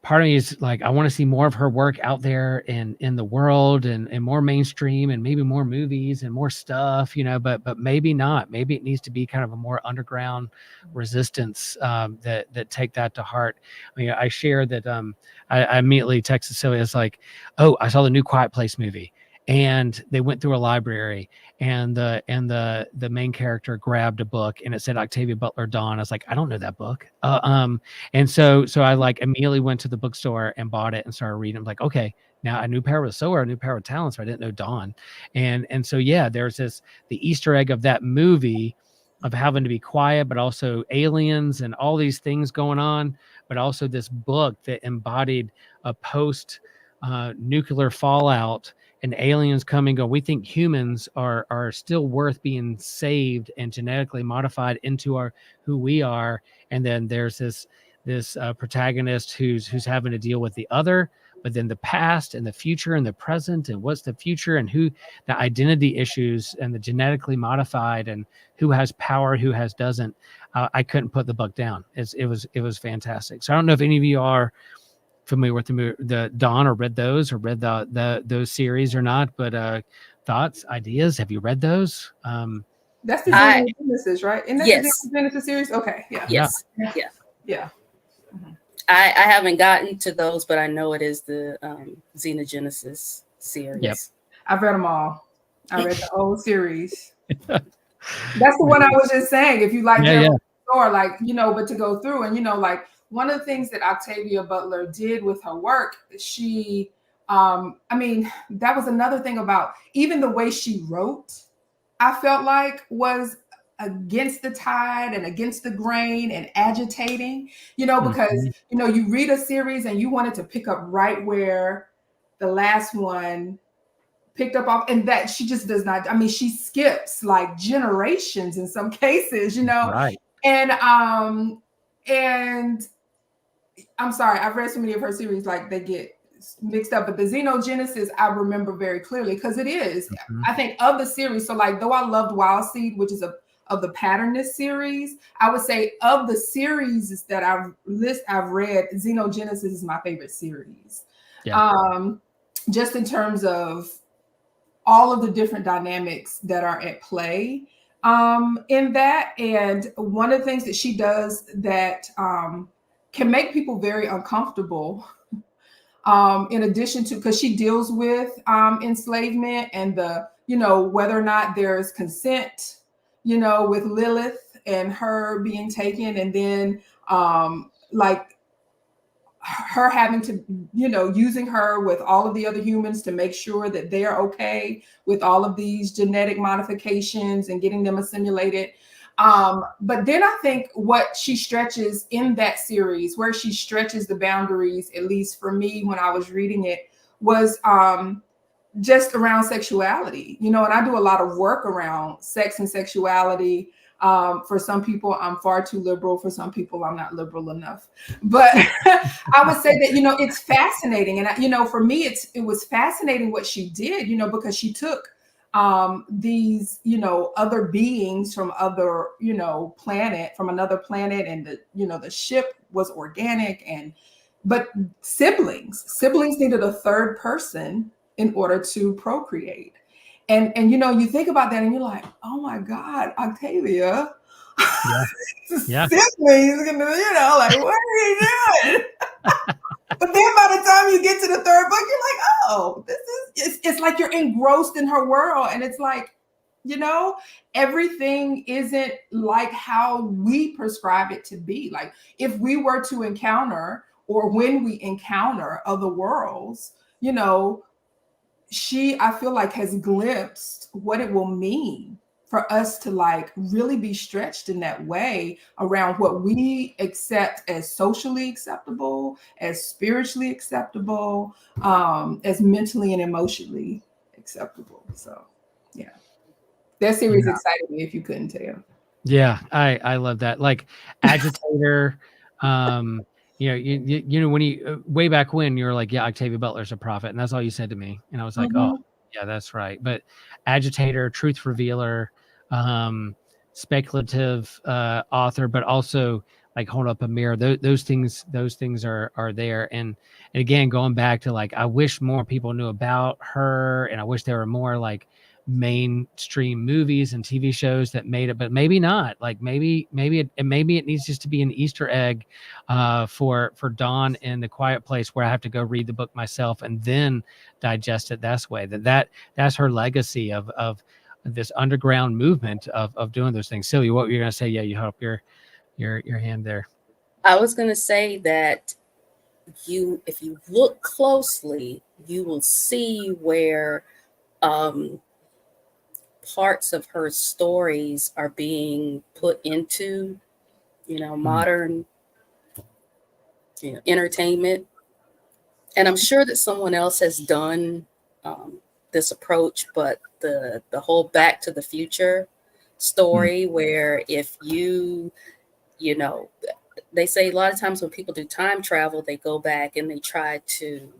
S1: Part of me is like, I want to see more of her work out there in the world and more mainstream and maybe more movies and more stuff, but maybe not. Maybe it needs to be kind of a more underground resistance that take that to heart. I mean, I share that I immediately texted Celia. It's like, oh, I saw the new Quiet Place movie. And they went through a library, and the main character grabbed a book, and it said Octavia Butler Dawn. I was like, I don't know that book. And so I like immediately went to the bookstore and bought it and started reading. I'm like, okay, now I knew Power with Sower, I knew Power with Talents, but I didn't know Dawn. And so yeah, there's the Easter egg of that movie of having to be quiet, but also aliens and all these things going on, but also this book that embodied a post nuclear fallout. And aliens come and go. We think humans are still worth being saved and genetically modified into who we are. And then there's this protagonist who's having to deal with the other, but then the past and the future and the present and what's the future and who the identity issues and the genetically modified and who has power, who doesn't. I couldn't put the book down. It was fantastic. So I don't know if any of you are familiar with the Dawn or read those those series or not, but thoughts, ideas, have you read those?
S3: That's the Xenogenesis, right? Isn't that
S2: yes.
S3: the Xenogenesis series? Okay, yeah.
S2: Yes.
S3: Yeah.
S2: Mm-hmm. I haven't gotten to those, but I know it is the Xenogenesis series.
S1: Yep.
S3: I've read them all. I read the whole series. That's the one I was just saying. If you like or like, but to go through and like one of the things that Octavia Butler did with her work, she, that was another thing about even the way she wrote, I felt like was against the tide and against the grain and agitating, because, you read a series and you wanted to pick up right where the last one picked up off, and that she just does not, she skips like generations in some cases,
S1: Right.
S3: And I'm sorry, I've read so many of her series, like they get mixed up, but the Xenogenesis, I remember very clearly because it is, I think, of the series. So like, though I loved Wild Seed, which is of the Patternist series, I would say of the series that I've read, Xenogenesis is my favorite series. Yeah. Just in terms of all of the different dynamics that are at play in that. And one of the things that she does that can make people very uncomfortable, in addition to, because she deals with enslavement and the, whether or not there's consent, with Lilith and her being taken, and then like her having to, using her with all of the other humans to make sure that they're okay with all of these genetic modifications and getting them assimilated. But then I think what she stretches in that series, where she stretches the boundaries, at least for me when I was reading it, was just around sexuality, you know, and I do a lot of work around sex and sexuality. For some people, I'm far too liberal. For some people, I'm not liberal enough. But I would say that, you know, it's fascinating. And, you know, for me, it was fascinating what she did, you know, because she took these, you know, other beings from other, you know, from another planet. And, the ship was organic. But siblings needed a third person in order to procreate. And you know, you think about that and you're like, oh my God, Octavia.
S1: Yeah.
S3: Siblings, you know, like, what are you doing? But then by the time you get to the third book, you're like, oh, it's like you're engrossed in her world. And it's like, you know, everything isn't like how we prescribe it to be. Like if we were to encounter, or when we encounter other worlds, you know, I feel like has glimpsed what it will mean for us to like really be stretched in that way around what we accept as socially acceptable, as spiritually acceptable, as mentally and emotionally acceptable. So yeah, that series excited me, if you couldn't tell.
S1: Yeah, I love that. Like agitator, you know, you know, when you way back when you were like, yeah, Octavia Butler's a prophet, and that's all you said to me, and I was like, oh, yeah, that's right. But agitator, truth revealer, speculative author, but also like hold up a mirror. Those things are there. And again, going back to like, I wish more people knew about her, and I wish there were more like mainstream movies and TV shows that made it, but maybe not. Like maybe it needs just to be an Easter egg for Dawn in The Quiet Place, where I have to go read the book myself and then digest it that way. That's her legacy of this underground movement of doing those things. Sylvia, what were you going to say? Yeah, you held up your hand there.
S2: I was going to say that if you look closely, you will see where parts of her stories are being put into, you know, modern, you know, entertainment. And I'm sure that someone else has done this approach, but the whole Back to the Future story, where if you know, they say a lot of times when people do time travel, they go back and they try to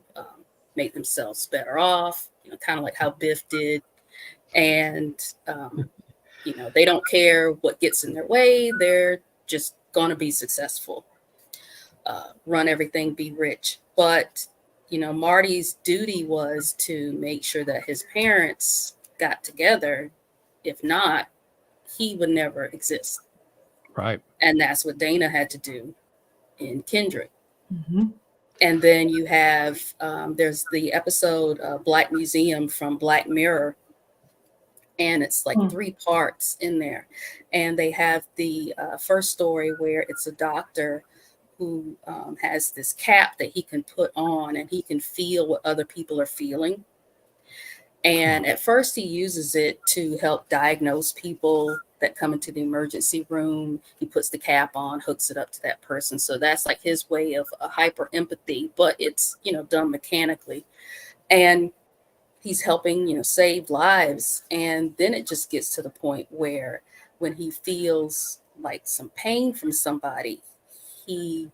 S2: make themselves better off, you know, kind of like how Biff did. And, you know, they don't care what gets in their way. They're just going to be successful, run everything, be rich. But, you know, Marty's duty was to make sure that his parents got together. If not, he would never exist.
S1: Right.
S2: And that's what Dana had to do in Kindred. And then you have, there's the episode Black Museum from Black Mirror. And it's like 3 parts in there. And they have the first story where it's a doctor who has this cap that he can put on and he can feel what other people are feeling. And at first he uses it to help diagnose people that come into the emergency room. He puts the cap on, hooks it up to that person. So that's like his way of hyper empathy, but it's, you know, done mechanically. And he's helping, you know, save lives. And then it just gets to the point where when he feels like some pain from somebody, he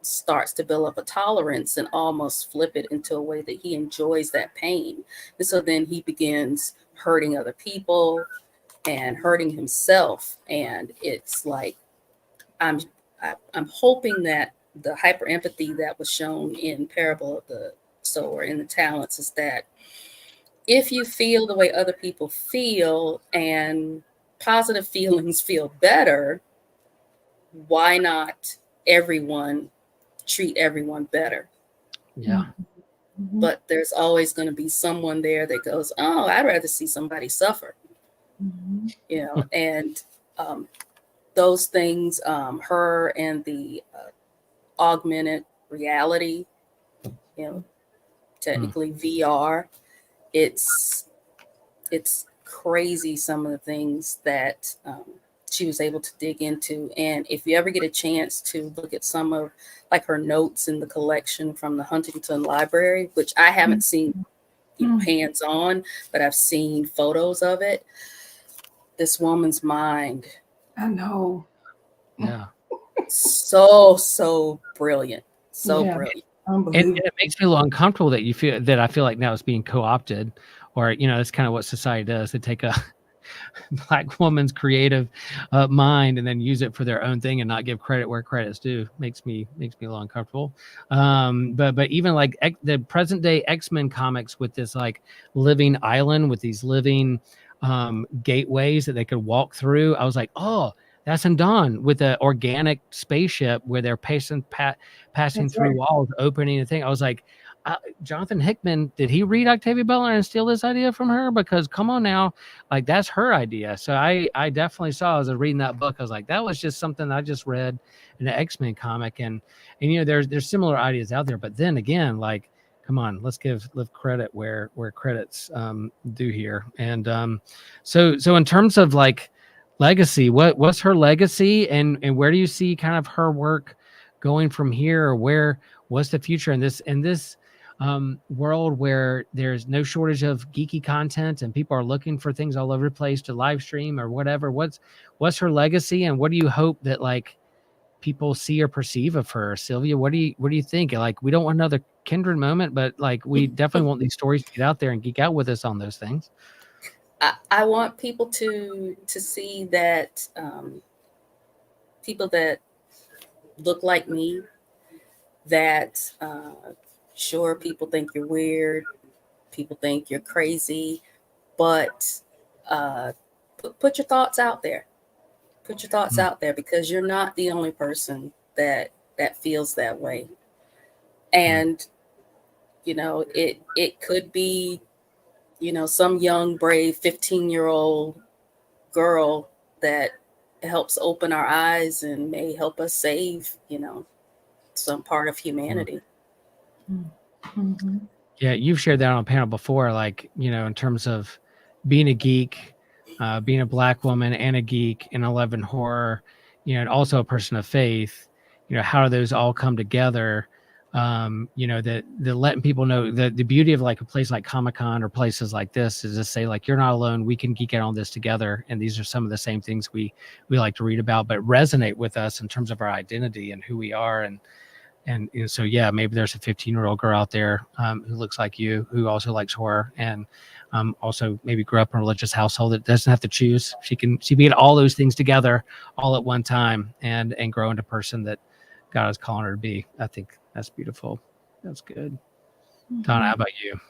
S2: starts to build up a tolerance and almost flip it into a way that he enjoys that pain. And so then he begins hurting other people and hurting himself. And it's like, I'm hoping that the hyper empathy that was shown in Parable of the Sower in the Talents is that if you feel the way other people feel and positive feelings feel better, why not treat everyone better?
S1: Yeah.
S2: But there's always going to be someone there that goes, oh, I'd rather see somebody suffer. You know, and those things, her and the augmented reality, you know, technically VR, it's crazy some of the things that she was able to dig into. And if you ever get a chance to look at some of like her notes in the collection from the Huntington Library, which I haven't seen hands on, but I've seen photos of it. This woman's mind.
S3: I know.
S1: Yeah.
S2: So brilliant. So brilliant.
S1: And it makes me a little uncomfortable that I feel like now it's being co-opted, or, that's kind of what society does. They take a Black woman's creative mind and then use it for their own thing and not give credit where credit's due. Makes me a little uncomfortable. But even like the present day X-Men comics with this like living island with these living gateways that they could walk through, I was like, oh, that's in Dawn with the organic spaceship where they're passing through walls, opening a thing. I was like, Jonathan Hickman, did he read Octavia Butler and steal this idea from her? Because come on now, like that's her idea. So I definitely saw as I was reading that book, I was like, that was just something I just read in an X-Men comic, and there's similar ideas out there. But then again, like, come on, let's give credit where credit's due here. And so in terms of like legacy, what's her legacy, and where do you see kind of her work going from here, or what's the future in this world where there's no shortage of geeky content and people are looking for things all over the place to live stream or whatever? What's her legacy, and what do you hope that like people see or perceive of her? Sylvia, what do you think? Like, we don't want another Kindred moment, but like we definitely want these stories to get out there and geek out with us on those things.
S2: I want people to see that people that look like me, that sure, people think you're weird, people think you're crazy, but put your thoughts out there. Put your thoughts out there, because you're not the only person that feels that way. And it could be some young, brave 15-year-old girl that helps open our eyes and may help us save some part of humanity.
S3: Mm-hmm.
S1: Yeah, you've shared that on a panel before, like, in terms of being a geek, being a Black woman and a geek in 11 horror, and also a person of faith, how do those all come together? That letting people know that the beauty of like a place like Comic-Con or places like this is to say, like, you're not alone. We can geek out on this together. And these are some of the same things we like to read about, but resonate with us in terms of our identity and who we are. And so, yeah, maybe there's a 15-year-old girl out there who looks like you, who also likes horror, and also maybe grew up in a religious household that doesn't have to choose. She can get all those things together all at one time and grow into a person that God is calling her to be. I think that's beautiful. That's good. Donna, how about you?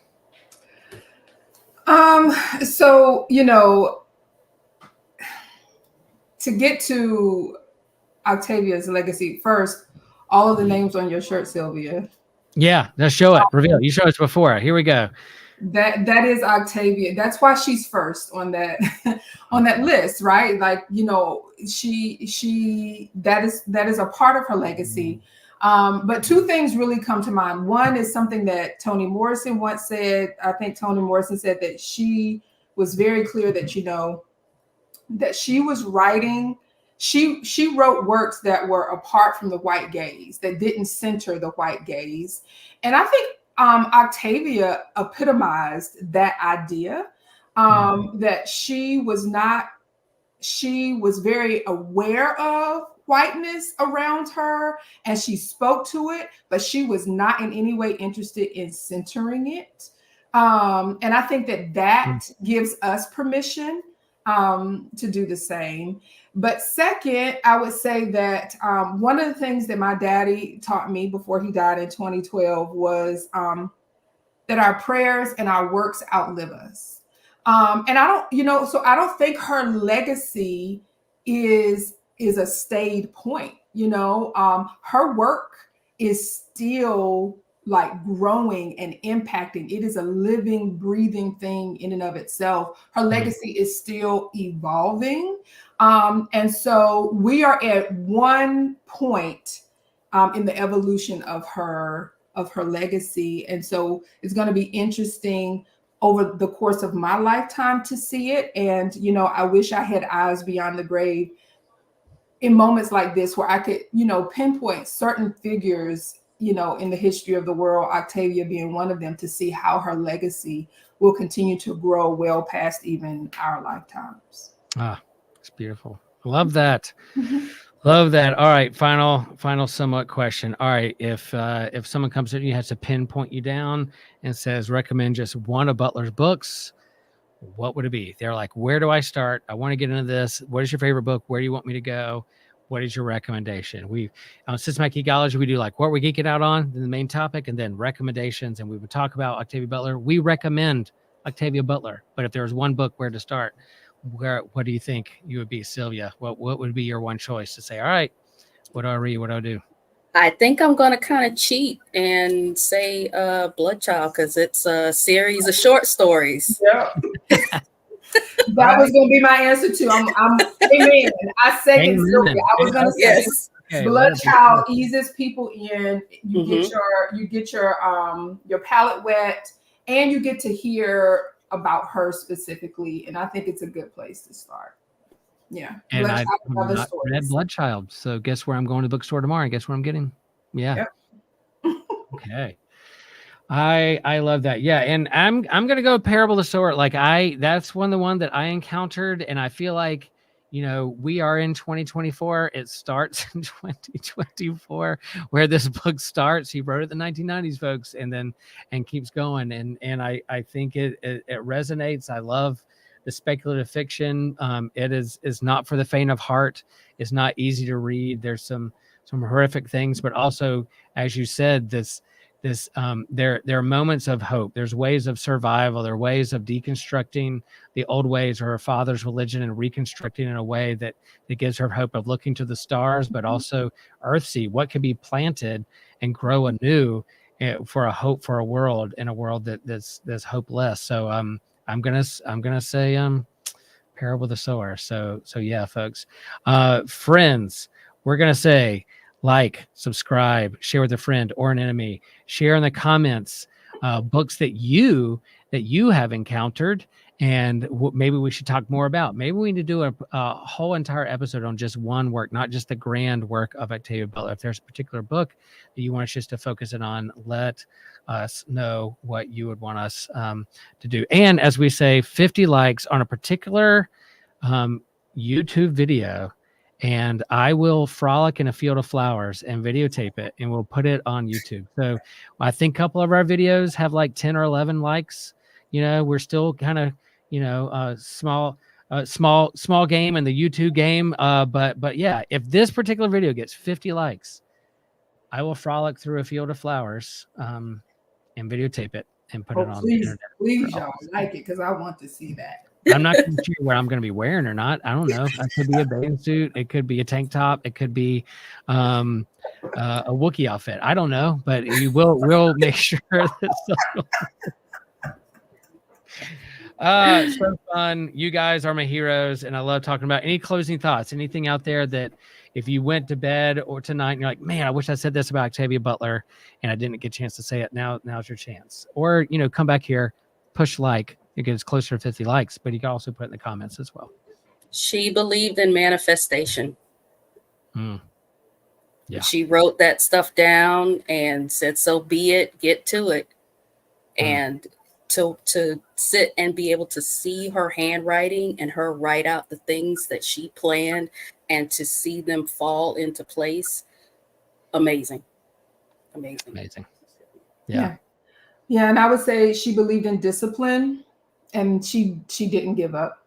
S3: So, to get to Octavia's legacy first, all of the names on your shirt, Sylvia.
S1: Yeah, let's show it. Reveal. You showed us before. Here we go.
S3: That is Octavia. That's why she's first on that on that list, right? Like, she that is a part of her legacy. But two things really come to mind. One is something that Toni Morrison once said. I think Toni Morrison said that she was very clear that that she was writing. She wrote works that were apart from the white gaze, that didn't center the white gaze. And I think Octavia epitomized that idea, that she was very aware of whiteness around her, and she spoke to it, but she was not in any way interested in centering it. And I think that gives us permission to do the same. But second, I would say that one of the things that my daddy taught me before he died in 2012 was that our prayers and our works outlive us. And I don't think her legacy is a stayed point. Her work is still like growing and impacting. It is a living, breathing thing in and of itself. Her legacy is still evolving. And so we are at one point in the evolution of her legacy. And so it's going to be interesting over the course of my lifetime to see it. And, I wish I had eyes beyond the grave in moments like this where I could, pinpoint certain figures, in the history of the world, Octavia being one of them, to see how her legacy will continue to grow well past even our lifetimes.
S1: Ah, it's beautiful. Love that. Love that. All right, final somewhat question. All right, if someone comes in, you has to pinpoint you down and says recommend just one of Butler's books, what would it be? They're like, where do I start? I want to get into this. What is your favorite book? Where do you want me to go? What is your recommendation? We on Systematic Geekology, we do like what we're geeking out on, the main topic, and then recommendations. And we would talk about Octavia Butler. We recommend Octavia Butler. But if there was one book where to start, what do you think you would be, Sylvia? What would be your one choice to say, all right, what do I read? What do I do?
S2: I think I'm going to kind of cheat and say Bloodchild, because it's a series of short stories.
S3: Yeah. That was going to be my answer too. I'm amen. I second Sylvia. I was going to say
S2: Yes.
S1: Okay,
S3: Bloodchild eases people in. You get your palate wet, and you get to hear about her specifically. And I think it's a good place to start. Yeah.
S1: And I've not read Bloodchild. So guess where I'm going to the bookstore tomorrow? Guess what I'm getting? Yeah. Yep. Okay. I love that. Yeah. And I'm going to go Parable of the Sower. Like that's the one that I encountered. And I feel like, we are in 2024. It starts in 2024 where this book starts. He wrote it in the 1990s, folks, and keeps going. And I think it resonates. I love the speculative fiction. It is not for the faint of heart. It's not easy to read. There's some horrific things, but also, as you said, there are moments of hope. There's ways of survival. There are ways of deconstructing the old ways of her father's religion and reconstructing in a way that gives her hope of looking to the stars, but also Earthsea, what can be planted and grow anew for a hope for a world, in a world that's hopeless. So I'm gonna say Parable of the Sower. So yeah, folks, friends, we're gonna say like, subscribe, share with a friend or an enemy, share in the comments books that you have encountered, and maybe we should talk more about. Maybe we need to do a whole entire episode on just one work, not just the grand work of Octavia Butler. If there's a particular book that you want us just to focus in on, let us know what you would want us to do. And as we say, 50 likes on a particular YouTube video, and I will frolic in a field of flowers and videotape it, and we'll put it on YouTube. So I think a couple of our videos have like 10 or 11 likes. We're still kind of, small game in the YouTube game. But yeah, if this particular video gets 50 likes, I will frolic through a field of flowers and videotape it and put it on the internet.
S3: Please, y'all like it, because I want to see that.
S1: I'm not sure what I'm going to be wearing or not. I don't know. It could be a bathing suit. It could be a tank top. It could be a Wookiee outfit. I don't know, but we'll make sure that so fun. You guys are my heroes, and I love talking about. Any closing thoughts? Anything out there that if you went to bed or tonight and you're like, man, I wish I said this about Octavia Butler and I didn't get a chance to say it. Now's your chance. Or, come back here, push like. It gets closer to 50 likes, but you can also put in the comments as well.
S2: She believed in manifestation.
S1: Yeah.
S2: She wrote that stuff down and said, so be it, get to it. And to sit and be able to see her handwriting and her write out the things that she planned and to see them fall into place. Amazing.
S1: Yeah.
S3: Yeah. And I would say she believed in discipline. And she didn't give up.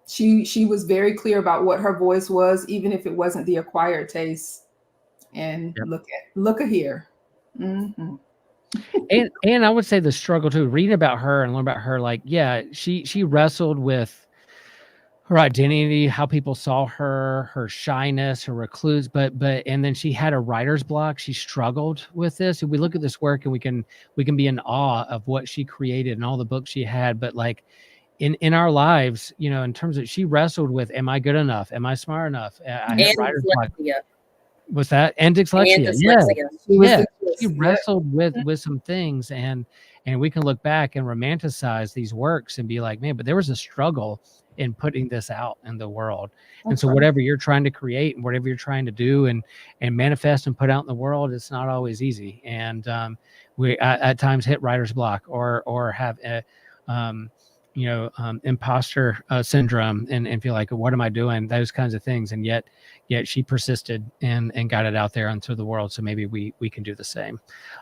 S3: She was very clear about what her voice was, even if it wasn't the acquired taste. And look at here. Mm-hmm.
S1: And I would say the struggle too, reading about her and learn about her, like, yeah, she wrestled with her identity, how people saw her shyness, her recluse, but and then she had a writer's block. She struggled with this. If we look at this work and we can be in awe of what she created and all the books she had, but like in our lives, in terms of, she wrestled with, am I good enough? Am I smart enough? I had writer's block. Was that and dyslexia? Yeah. She wrestled with some things, and And we can look back and romanticize these works and be like, man, but there was a struggle in putting this out in the world. And so whatever you're trying to create and whatever you're trying to do and manifest and put out in the world, it's not always easy. And we at times hit writer's block or have a imposter syndrome and feel like, what am I doing? Those kinds of things. And yet she persisted and got it out there into the world. So maybe we can do the same.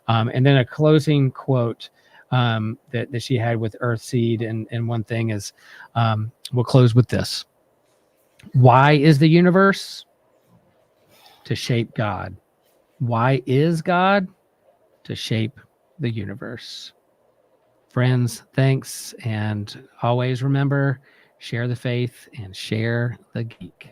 S1: And then a closing quote that she had with Earthseed. And one thing is, we'll close with this. Why is the universe? To shape God. Why is God? To shape the universe. Friends, thanks. And always remember, share the faith and share the geek.